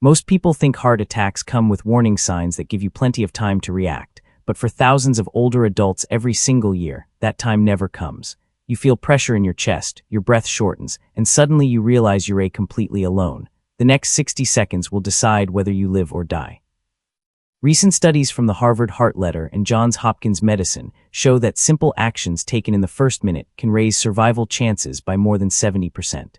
Most people think heart attacks come with warning signs that give you plenty of time to react, but for thousands of older adults every single year, that time never comes. You feel pressure in your chest, your breath shortens, and suddenly you realize you're completely alone. The next 60 seconds will decide whether you live or die. Recent studies from the Harvard Heart Letter and Johns Hopkins Medicine show that simple actions taken in the first minute can raise survival chances by more than 70%.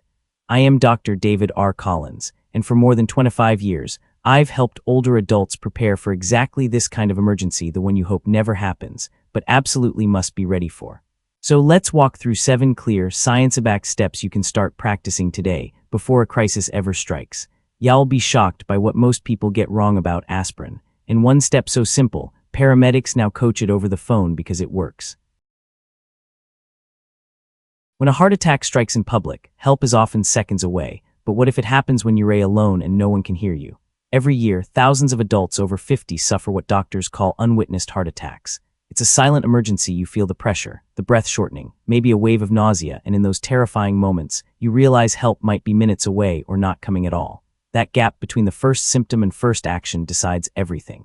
I am Dr. David R. Collins, and for more than 25 years, I've helped older adults prepare for exactly this kind of emergency, the one you hope never happens, but absolutely must be ready for. So let's walk through 7 clear, science-backed steps you can start practicing today before a crisis ever strikes. You'll be shocked by what most people get wrong about aspirin. In one step so simple, paramedics now coach it over the phone because it works. When a heart attack strikes in public, help is often seconds away. But what if it happens when you're alone and no one can hear you? Every year, thousands of adults over 50 suffer what doctors call unwitnessed heart attacks. It's a silent emergency. You feel the pressure, the breath shortening, maybe a wave of nausea, and in those terrifying moments, you realize help might be minutes away or not coming at all. That gap between the first symptom and first action decides everything.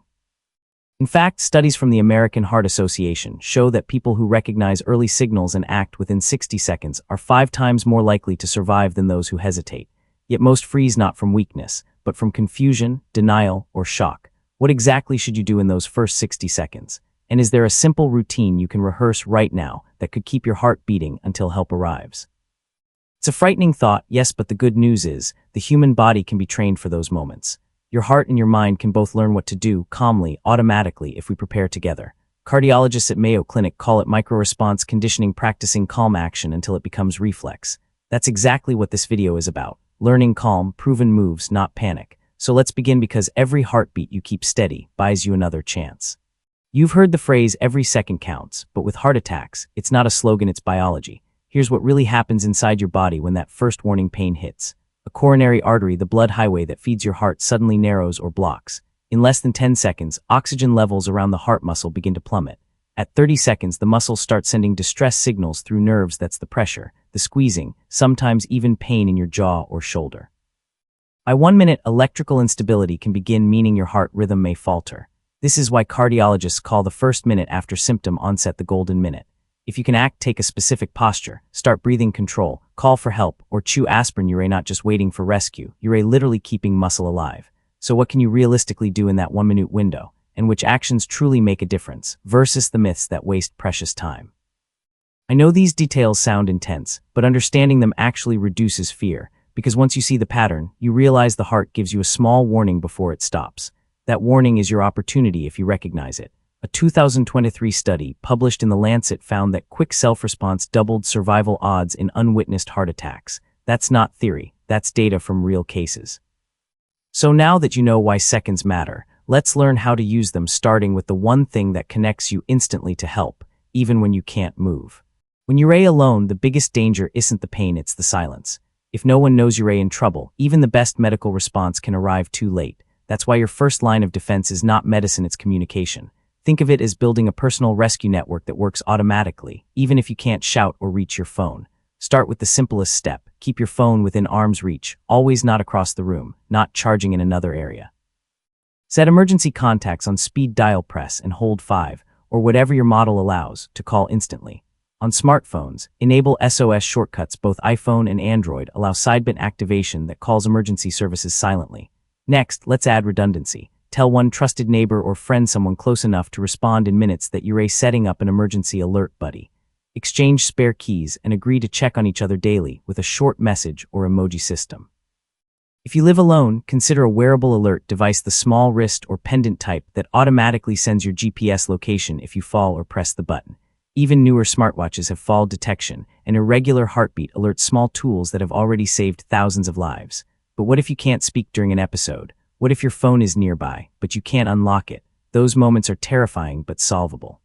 In fact, studies from the American Heart Association show that people who recognize early signals and act within 60 seconds are 5 times more likely to survive than those who hesitate. Yet most freeze not from weakness, but from confusion, denial, or shock. What exactly should you do in those first 60 seconds? And is there a simple routine you can rehearse right now that could keep your heart beating until help arrives? It's a frightening thought, yes, but the good news is, the human body can be trained for those moments. Your heart and your mind can both learn what to do calmly, automatically, if we prepare together. Cardiologists at Mayo Clinic call it micro-response conditioning, practicing calm action until it becomes reflex. That's exactly what this video is about. Learning calm, proven moves, not panic. So let's begin, because every heartbeat you keep steady buys you another chance. You've heard the phrase, every second counts, but with heart attacks, it's not a slogan, it's biology. Here's what really happens inside your body when that first warning pain hits. A coronary artery, the blood highway that feeds your heart, suddenly narrows or blocks. In less than 10 seconds, oxygen levels around the heart muscle begin to plummet. At 30 seconds, the muscles start sending distress signals through nerves. That's the pressure, the squeezing, sometimes even pain in your jaw or shoulder. By 1 minute, electrical instability can begin, meaning your heart rhythm may falter. This is why cardiologists call the first minute after symptom onset the golden minute. If you can act, take a specific posture, start breathing control, call for help, or chew aspirin, you're not just waiting for rescue, you're literally keeping muscle alive. So what can you realistically do in that 1 minute window? And which actions truly make a difference, versus the myths that waste precious time? I know these details sound intense, but understanding them actually reduces fear, because once you see the pattern, you realize the heart gives you a small warning before it stops. That warning is your opportunity if you recognize it. A 2023 study published in The Lancet found that quick self-response doubled survival odds in unwitnessed heart attacks. That's not theory, that's data from real cases. So now that you know why seconds matter, let's learn how to use them, starting with the one thing that connects you instantly to help, even when you can't move. When you're alone, the biggest danger isn't the pain, it's the silence. If no one knows you're in trouble, even the best medical response can arrive too late. That's why your first line of defense is not medicine, it's communication. Think of it as building a personal rescue network that works automatically, even if you can't shout or reach your phone. Start with the simplest step. Keep your phone within arm's reach, always not across the room, not charging in another area. Set emergency contacts on speed dial, press and hold 5, or whatever your model allows, to call instantly. On smartphones, enable SOS shortcuts. Both iPhone and Android allow sideband activation that calls emergency services silently. Next, let's add redundancy. Tell one trusted neighbor or friend, someone close enough to respond in minutes, that you're setting up an emergency alert buddy. Exchange spare keys and agree to check on each other daily with a short message or emoji system. If you live alone, consider a wearable alert device, the small wrist or pendant type that automatically sends your GPS location if you fall or press the button. Even newer smartwatches have fall detection and irregular heartbeat alerts, small tools that have already saved thousands of lives. But what if you can't speak during an episode? What if your phone is nearby, but you can't unlock it? Those moments are terrifying but solvable.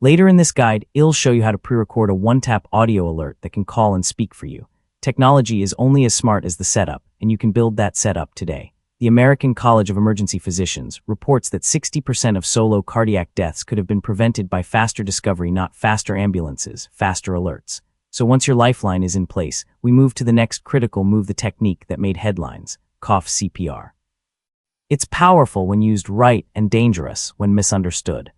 Later in this guide, I'll show you how to pre-record a one-tap audio alert that can call and speak for you. Technology is only as smart as the setup, and you can build that setup today. The American College of Emergency Physicians reports that 60% of solo cardiac deaths could have been prevented by faster discovery, not faster ambulances, faster alerts. So once your lifeline is in place, we move to the next critical move, the technique that made headlines: cough CPR. It's powerful when used right and dangerous when misunderstood.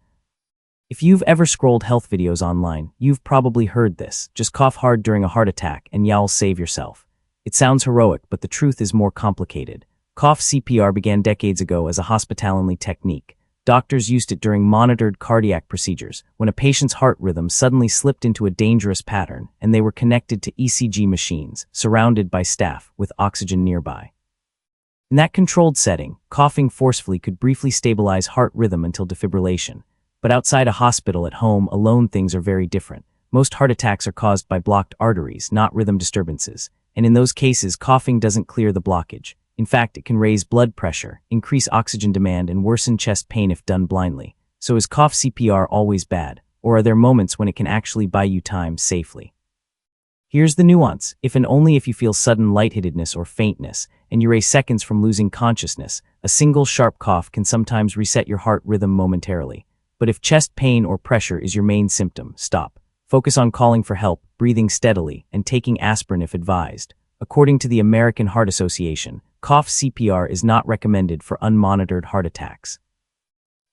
If you've ever scrolled health videos online, you've probably heard this. Just cough hard during a heart attack and you'll save yourself. It sounds heroic, but the truth is more complicated. Cough CPR began decades ago as a hospital-only technique. Doctors used it during monitored cardiac procedures, when a patient's heart rhythm suddenly slipped into a dangerous pattern and they were connected to ECG machines, surrounded by staff with oxygen nearby. In that controlled setting, coughing forcefully could briefly stabilize heart rhythm until defibrillation. But outside a hospital, at home, alone, things are very different. Most heart attacks are caused by blocked arteries, not rhythm disturbances. And in those cases, coughing doesn't clear the blockage. In fact, it can raise blood pressure, increase oxygen demand, and worsen chest pain if done blindly. So is cough CPR always bad? Or are there moments when it can actually buy you time safely? Here's the nuance. If and only if you feel sudden lightheadedness or faintness, and you're seconds from losing consciousness, a single sharp cough can sometimes reset your heart rhythm momentarily. But if chest pain or pressure is your main symptom, stop. Focus on calling for help, breathing steadily, and taking aspirin if advised. According to the American Heart Association, cough CPR is not recommended for unmonitored heart attacks.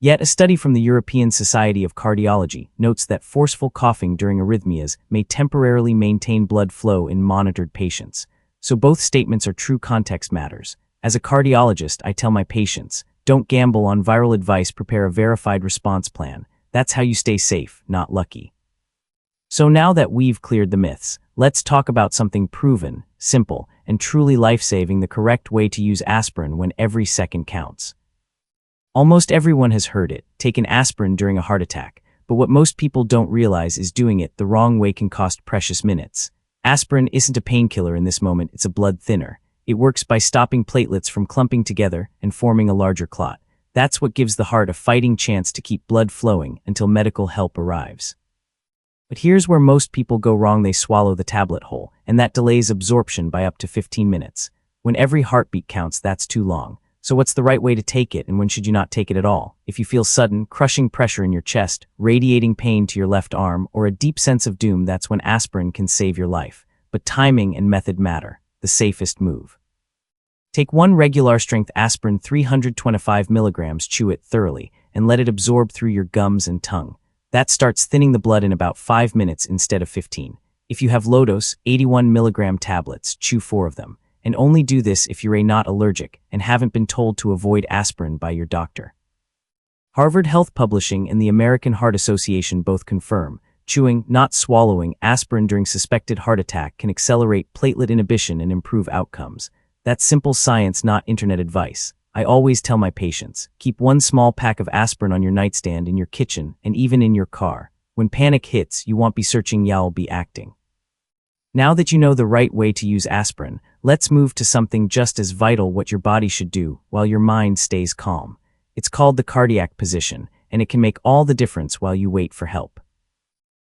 Yet a study from the European Society of Cardiology notes that forceful coughing during arrhythmias may temporarily maintain blood flow in monitored patients. So both statements are true. Context matters. As a cardiologist, I tell my patients, don't gamble on viral advice, prepare a verified response plan. That's how you stay safe, not lucky. So now that we've cleared the myths, let's talk about something proven, simple, and truly life-saving: the correct way to use aspirin when every second counts. Almost everyone has heard it, take an aspirin during a heart attack, but what most people don't realize is doing it the wrong way can cost precious minutes. Aspirin isn't a painkiller in this moment, it's a blood thinner. It works by stopping platelets from clumping together and forming a larger clot. That's what gives the heart a fighting chance to keep blood flowing until medical help arrives. But here's where most people go wrong: they swallow the tablet whole, and that delays absorption by up to 15 minutes. When every heartbeat counts, that's too long. So what's the right way to take it, and when should you not take it at all? If you feel sudden, crushing pressure in your chest, radiating pain to your left arm, or a deep sense of doom, that's when aspirin can save your life. But timing and method matter. The safest move: take one regular strength aspirin, 325 milligrams, chew it thoroughly, and let it absorb through your gums and tongue. That starts thinning the blood in about 5 minutes instead of 15. If you have low-dose, 81 milligram tablets, chew 4 of them. And only do this if you're not allergic and haven't been told to avoid aspirin by your doctor. Harvard Health Publishing and the American Heart Association both confirm chewing, not swallowing, aspirin during suspected heart attack can accelerate platelet inhibition and improve outcomes. That's simple science, not internet advice. I always tell my patients, keep one small pack of aspirin on your nightstand, in your kitchen, and even in your car. When panic hits, you won't be searching, you'll be acting. Now that you know the right way to use aspirin, let's move to something just as vital: what your body should do while your mind stays calm. It's called the cardiac position, and it can make all the difference while you wait for help.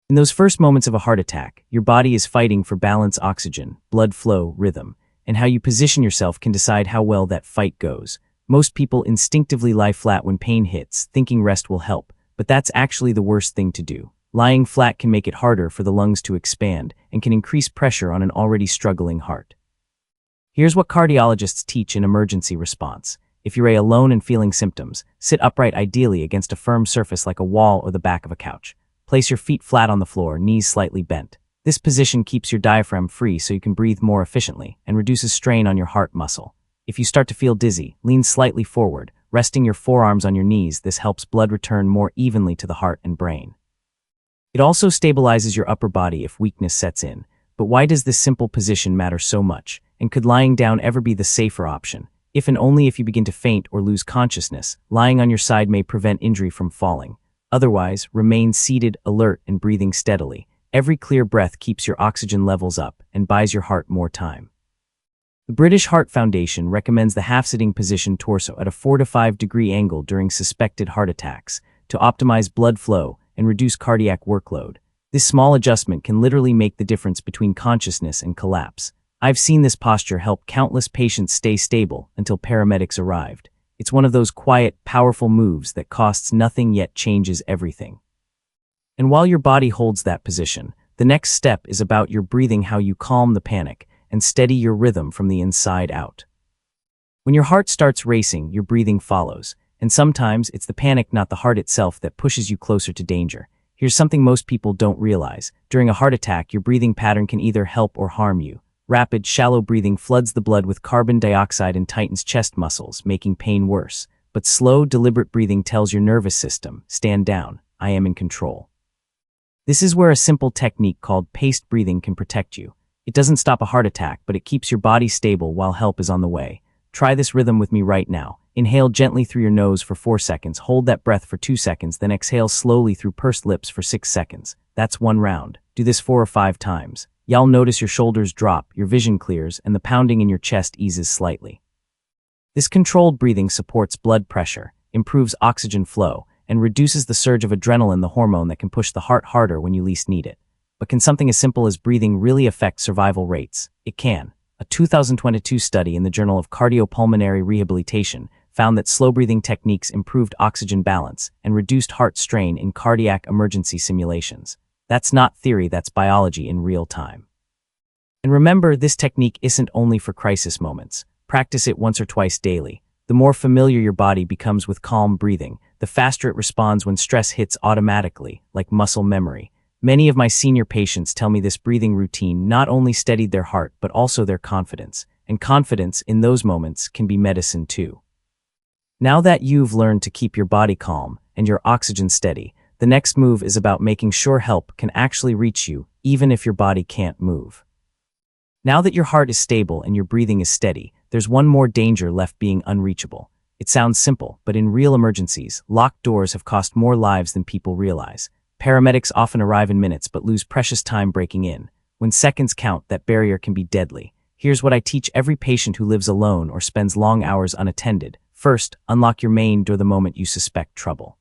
In those first moments of a heart attack, your body is fighting for balance, oxygen, blood flow, rhythm, and how you position yourself can decide how well that fight goes. Most people instinctively lie flat when pain hits, thinking rest will help, but that's actually the worst thing to do. Lying flat can make it harder for the lungs to expand and can increase pressure on an already struggling heart. Here's what cardiologists teach in emergency response. If you're alone and feeling symptoms, sit upright, ideally against a firm surface like a wall or the back of a couch. Place your feet flat on the floor, knees slightly bent. This position keeps your diaphragm free so you can breathe more efficiently and reduces strain on your heart muscle. If you start to feel dizzy, lean slightly forward, resting your forearms on your knees. This helps blood return more evenly to the heart and brain. It also stabilizes your upper body if weakness sets in. But why does this simple position matter so much? And could lying down ever be the safer option? If and only if you begin to faint or lose consciousness, lying on your side may prevent injury from falling. Otherwise, remain seated, alert, and breathing steadily. Every clear breath keeps your oxygen levels up and buys your heart more time. The British Heart Foundation recommends the half-sitting position, torso at a 4 to 5 degree angle during suspected heart attacks to optimize blood flow and reduce cardiac workload. This small adjustment can literally make the difference between consciousness and collapse. I've seen this posture help countless patients stay stable until paramedics arrived. It's one of those quiet, powerful moves that costs nothing yet changes everything. And while your body holds that position, the next step is about your breathing, how you calm the panic and steady your rhythm from the inside out. When your heart starts racing, your breathing follows. And sometimes it's the panic, not the heart itself, that pushes you closer to danger. Here's something most people don't realize. During a heart attack, your breathing pattern can either help or harm you. Rapid, shallow breathing floods the blood with carbon dioxide and tightens chest muscles, making pain worse. But slow, deliberate breathing tells your nervous system, stand down, I am in control. This is where a simple technique called paced breathing can protect you. It doesn't stop a heart attack, but it keeps your body stable while help is on the way. Try this rhythm with me right now. Inhale gently through your nose for 4 seconds, hold that breath for 2 seconds, then exhale slowly through pursed lips for 6 seconds. That's 1 round. Do this 4 or 5 times. You'll notice your shoulders drop, your vision clears, and the pounding in your chest eases slightly. This controlled breathing supports blood pressure, improves oxygen flow, and reduces the surge of adrenaline, the hormone that can push the heart harder when you least need it. But can something as simple as breathing really affect survival rates? It can. A 2022 study in the Journal of Cardiopulmonary Rehabilitation found that slow-breathing techniques improved oxygen balance and reduced heart strain in cardiac emergency simulations. That's not theory, that's biology in real time. And remember, this technique isn't only for crisis moments. Practice it once or twice daily. The more familiar your body becomes with calm breathing, the faster it responds when stress hits automatically, like muscle memory. Many of my senior patients tell me this breathing routine not only steadied their heart, but also their confidence. And confidence in those moments can be medicine too. Now that you've learned to keep your body calm and your oxygen steady, the next move is about making sure help can actually reach you, even if your body can't move. Now that your heart is stable and your breathing is steady, there's one more danger left being unreachable. It sounds simple, but in real emergencies, locked doors have cost more lives than people realize. Paramedics often arrive in minutes but lose precious time breaking in. When seconds count, that barrier can be deadly. Here's what I teach every patient who lives alone or spends long hours unattended. First, unlock your main door the moment you suspect trouble.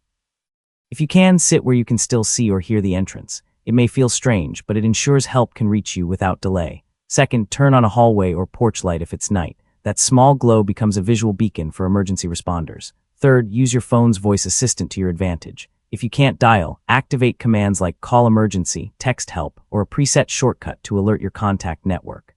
If you can, sit where you can still see or hear the entrance. It may feel strange, but it ensures help can reach you without delay. Second, turn on a hallway or porch light if it's night. That small glow becomes a visual beacon for emergency responders. Third, use your phone's voice assistant to your advantage. If you can't dial, activate commands like call emergency, text help, or a preset shortcut to alert your contact network.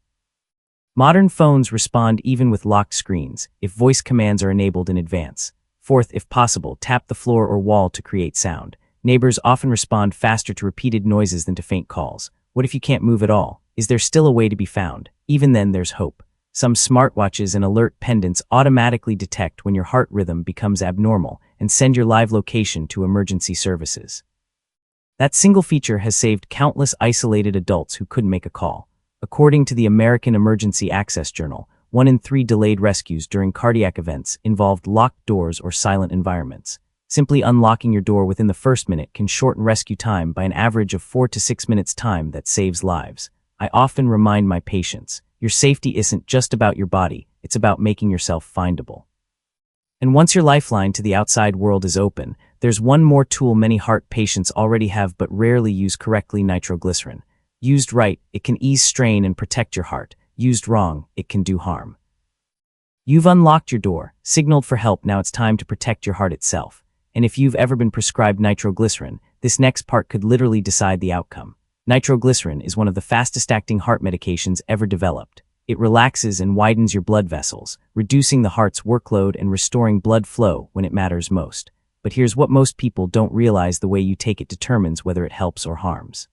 Modern phones respond even with locked screens if voice commands are enabled in advance. Fourth, if possible, tap the floor or wall to create sound. Neighbors often respond faster to repeated noises than to faint calls. What if you can't move at all? Is there still a way to be found? Even then, there's hope. Some smartwatches and alert pendants automatically detect when your heart rhythm becomes abnormal and send your live location to emergency services. That single feature has saved countless isolated adults who couldn't make a call. According to the American Emergency Access Journal, 1 in 3 delayed rescues during cardiac events involved locked doors or silent environments. Simply unlocking your door within the first minute can shorten rescue time by an average of 4 to 6 minutes, time that saves lives. I often remind my patients, your safety isn't just about your body, it's about making yourself findable. And once your lifeline to the outside world is open, there's one more tool many heart patients already have but rarely use correctly: nitroglycerin. Used right, it can ease strain and protect your heart. Used wrong, it can do harm. You've unlocked your door, signaled for help, now it's time to protect your heart itself. And if you've ever been prescribed nitroglycerin, this next part could literally decide the outcome. Nitroglycerin is one of the fastest-acting heart medications ever developed. It relaxes and widens your blood vessels, reducing the heart's workload and restoring blood flow when it matters most. But here's what most people don't realize: the way you take it determines whether it helps or harms.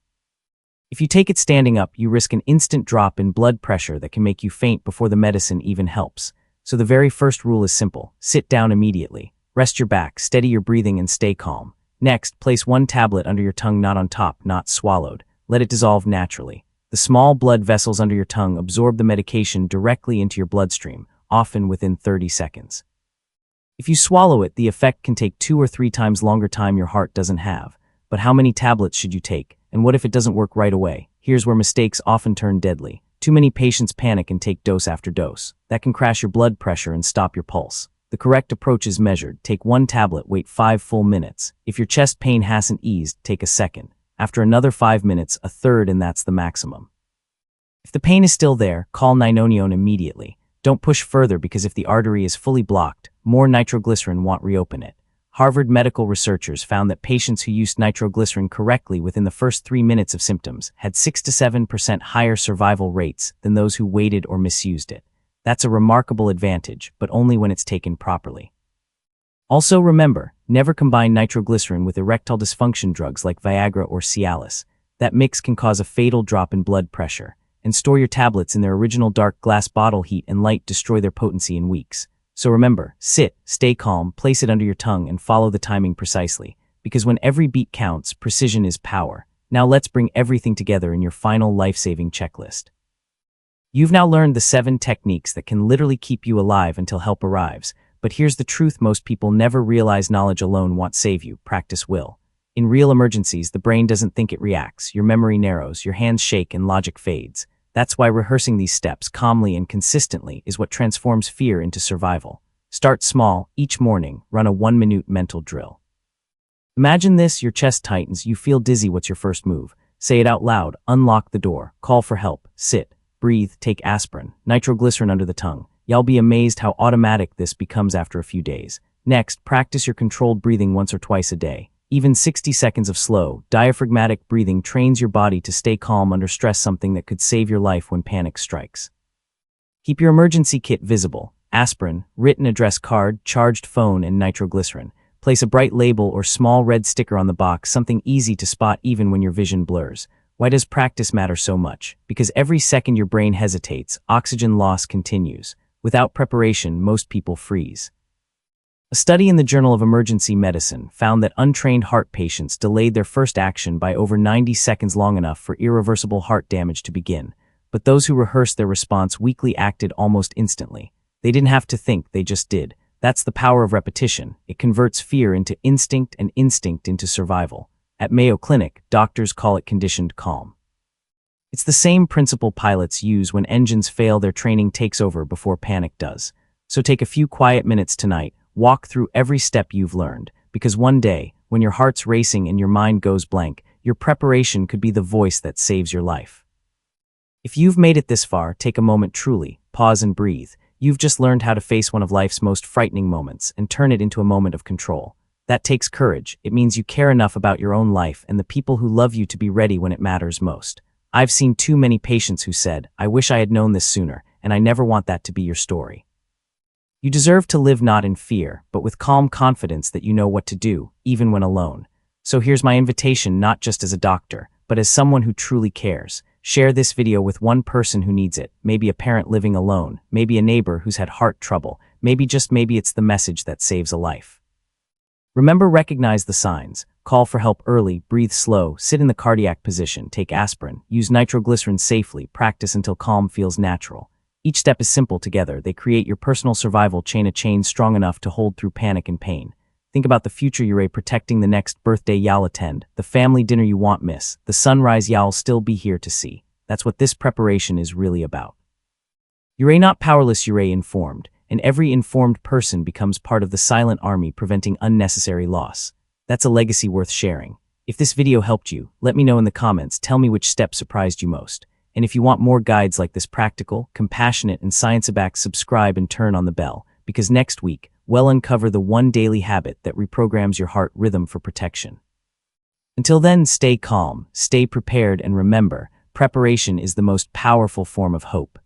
If you take it standing up, you risk an instant drop in blood pressure that can make you faint before the medicine even helps. So the very first rule is simple: sit down immediately. Rest your back, steady your breathing, and stay calm. Next, place 1 tablet under your tongue, not on top, not swallowed. Let it dissolve naturally. The small blood vessels under your tongue absorb the medication directly into your bloodstream, often within 30 seconds. If you swallow it, the effect can take 2 or 3 times longer, time your heart doesn't have. But how many tablets should you take? And what if it doesn't work right away? Here's where mistakes often turn deadly. Too many patients panic and take dose after dose. That can crash your blood pressure and stop your pulse. The correct approach is measured. Take 1 tablet, wait 5 full minutes. If your chest pain hasn't eased, take a second. After another 5 minutes, a third, and that's the maximum. If the pain is still there, call 911 immediately. Don't push further, because if the artery is fully blocked, more nitroglycerin won't reopen it. Harvard medical researchers found that patients who used nitroglycerin correctly within the first 3 minutes of symptoms had 6 to 7% higher survival rates than those who waited or misused it. That's a remarkable advantage, but only when it's taken properly. Also remember, never combine nitroglycerin with erectile dysfunction drugs like Viagra or Cialis. That mix can cause a fatal drop in blood pressure. And store your tablets in their original dark glass bottle. Heat and light destroy their potency in weeks. So remember, sit, stay calm, place it under your tongue, and follow the timing precisely. Because when every beat counts, precision is power. Now let's bring everything together in your final life-saving checklist. You've now learned the 7 techniques that can literally keep you alive until help arrives. But here's the truth: most people never realize knowledge alone won't save you, practice will. In real emergencies, the brain doesn't think, it reacts. Your memory narrows, your hands shake, and logic fades. That's why rehearsing these steps calmly and consistently is what transforms fear into survival. Start small. Each morning, run a 1-minute mental drill. Imagine this: your chest tightens, you feel dizzy. What's your first move? Say it out loud. Unlock the door. Call for help. Sit. Breathe. Take aspirin. Nitroglycerin under the tongue. You'll be amazed how automatic this becomes after a few days. Next, practice your controlled breathing once or twice a day. Even 60 seconds of slow, diaphragmatic breathing trains your body to stay calm under stress, something that could save your life when panic strikes. Keep your emergency kit visible: aspirin, written address card, charged phone, and nitroglycerin. Place a bright label or small red sticker on the box, something easy to spot even when your vision blurs. Why does practice matter so much? Because every second your brain hesitates, oxygen loss continues. Without preparation, most people freeze. A study in the Journal of Emergency Medicine found that untrained heart patients delayed their first action by over 90 seconds, long enough for irreversible heart damage to begin. But those who rehearsed their response weakly acted almost instantly. They didn't have to think, they just did. That's the power of repetition. It converts fear into instinct and instinct into survival. At Mayo Clinic, doctors call it conditioned calm. It's the same principle pilots use when engines fail. Their training takes over before panic does. So take a few quiet minutes tonight. Walk through every step you've learned, because one day, when your heart's racing and your mind goes blank, your preparation could be the voice that saves your life. If you've made it this far, take a moment, truly, pause and breathe. You've just learned how to face one of life's most frightening moments and turn it into a moment of control. That takes courage. It means you care enough about your own life and the people who love you to be ready when it matters most. I've seen too many patients who said, "I wish I had known this sooner," and I never want that to be your story. You deserve to live not in fear, but with calm confidence that you know what to do, even when alone. So here's my invitation, not just as a doctor, but as someone who truly cares. Share this video with one person who needs it, maybe a parent living alone, maybe a neighbor who's had heart trouble, maybe it's the message that saves a life. Remember, recognize the signs. Call for help early, breathe slow, sit in the cardiac position, take aspirin, use nitroglycerin safely, practice until calm feels natural. Each step is simple. Together, they create your personal survival chain, a chain strong enough to hold through panic and pain. Think about the future you're protecting, the next birthday you'll attend, the family dinner you won't miss, the sunrise you'll still be here to see. That's what this preparation is really about. You're not powerless, you're informed, and every informed person becomes part of the silent army preventing unnecessary loss. That's a legacy worth sharing. If this video helped you, let me know in the comments. Tell me which step surprised you most. And if you want more guides like this, practical, compassionate, and science-backed, subscribe and turn on the bell, because next week, we'll uncover the one daily habit that reprograms your heart rhythm for protection. Until then, stay calm, stay prepared, and remember, preparation is the most powerful form of hope.